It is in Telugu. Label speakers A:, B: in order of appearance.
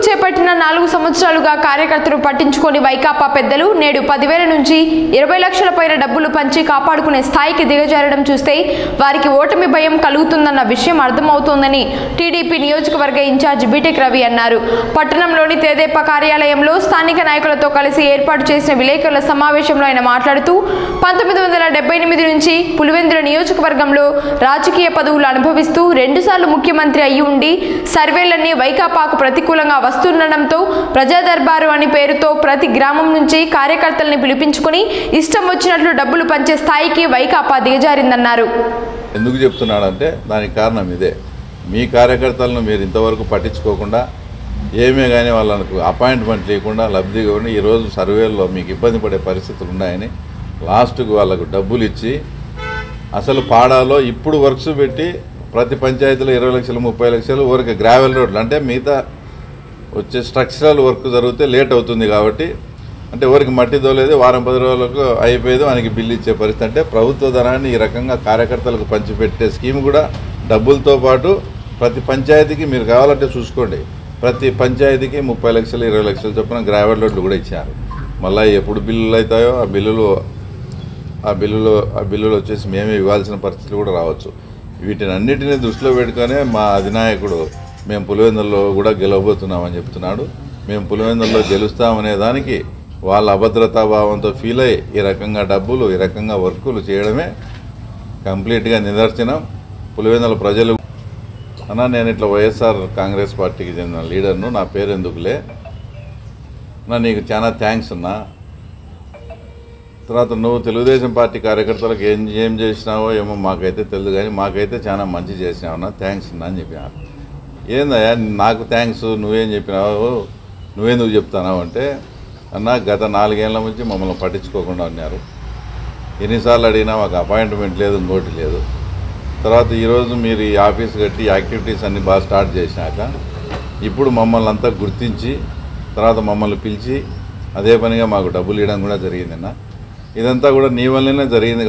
A: చేపట్టిన 4 సంవత్సరాలుగా కార్యకర్తలు పట్టించుకొని వైకాపా పెద్దలు నేడు 10,000 నుంచి 20 లక్షల పైన డబ్బులు పంచి కాపాడుకునే స్థాయికి దిగజారడం చూస్తే వారికి ఓటమి భయం కలుగుతుందన్న విషయం అర్థమవుతోందని టీడీపీ నియోజకవర్గ ఇన్ఛార్జ్ బీటెక్ రవి అన్నారు. పట్టణంలోని తెదేపా కార్యాలయంలో స్థానిక నాయకులతో కలిసి ఏర్పాటు చేసిన విలేకరుల సమావేశంలో ఆయన మాట్లాడుతూ 1978 నుంచి పులివెందుల నియోజకవర్గంలో రాజకీయ పదవులు అనుభవిస్తూ 2 సార్లు ముఖ్యమంత్రి అయ్యి ఉండి సర్వేలన్నీ వైకాపాకు ప్రతికూలంగా వస్తుండడంతో ప్రజా దర్బారు అని పేరుతో ప్రతి గ్రామం నుంచి కార్యకర్తల్ని పిలిపించుకుని ఇష్టం వచ్చినట్లు డబ్బులు పంచే స్థాయికి వైకాపా దిగజారిందన్నారు.
B: ఎందుకు చెప్తున్నాడంటే దానికి కారణం ఇదే. మీ కార్యకర్తలను మీరు ఇంతవరకు పట్టించుకోకుండా ఏమే కానీ వాళ్ళకు అపాయింట్మెంట్ లేకుండా లబ్ధి కానీ ఈరోజు సర్వేల్లో మీకు ఇబ్బంది పడే పరిస్థితులు ఉన్నాయని లాస్ట్కు వాళ్ళకు డబ్బులు ఇచ్చి అసలు పాడాలో ఇప్పుడు వర్క్స్ పెట్టి ప్రతి పంచాయతీలో 20 లక్షలు 30 లక్షలు ఊరికి గ్రావెల్ రోడ్లు అంటే మిగతా వచ్చే స్ట్రక్చరల్ వర్క్ జరిగితే లేట్ అవుతుంది కాబట్టి అంటే ఊరికి మట్టి తోలేదు వారం 10 రోజులకు అయిపోయేది మనకి బిల్లు ఇచ్చే పరిస్థితి. అంటే ప్రభుత్వ ధనాన్ని ఈ రకంగా కార్యకర్తలకు పంచిపెట్టే స్కీమ్ కూడా డబ్బులతో పాటు ప్రతి పంచాయతీకి మీరు కావాలంటే చూసుకోండి ప్రతి పంచాయతీకి 30 లక్షలు 20 లక్షలు చొప్పున గ్రావెల్ రోడ్లు కూడా ఇచ్చారు. మళ్ళీ ఎప్పుడు బిల్లులు అవుతాయో ఆ బిల్లులు వచ్చేసి మేమే ఇవ్వాల్సిన పరిస్థితులు కూడా రావచ్చు. వీటిని అన్నిటినీ దృష్టిలో పెట్టుకునే మా అధినాయకుడు మేము పులివెందుల్లో కూడా గెలవబోతున్నామని చెప్తున్నాడు. మేము పులివెందుల్లో గెలుస్తామనే దానికి వాళ్ళ అభద్రతాభావంతో ఫీల్ అయ్యి ఈ రకంగా డబ్బులు ఈ రకంగా వర్కులు చేయడమే కంప్లీట్గా నిదర్శనం. పులివెందుల ప్రజలు అన్నా నేను ఇట్లా వైఎస్ఆర్ కాంగ్రెస్ పార్టీకి చెందిన లీడర్ను, నా పేరు ఎందుకులే నా నీకు చాలా థ్యాంక్స్ అన్నా. తర్వాత నువ్వు తెలుగుదేశం పార్టీ కార్యకర్తలకు ఏం చేసినావో ఏమో మాకైతే తెలియదు కానీ మాకైతే చాలా మంచి చేసినావన్నా, థ్యాంక్స్ అన్నా అని చెప్పినారు. ఏందయ్యా నాకు థ్యాంక్స్ నువ్వేం చెప్పినావు నువ్వెందుకు చెప్తున్నావు అంటే అన్న గత 4 ఏళ్ల నుంచి మమ్మల్ని పట్టించుకోకుండా ఉన్నారు. ఎన్నిసార్లు అడిగినా మాకు అపాయింట్మెంట్ లేదు ఇంకోటి లేదు. తర్వాత ఈరోజు మీరు ఈ ఆఫీస్ కట్టి యాక్టివిటీస్ అన్నీ బాగా స్టార్ట్ చేసినాక ఇప్పుడు మమ్మల్ని అంతా గుర్తించి తర్వాత మమ్మల్ని పిలిచి అదే పనిగా మాకు డబ్బులు ఇవ్వడం కూడా జరిగిందన్న. ఇదంతా కూడా నీ వల్లనే జరిగింది.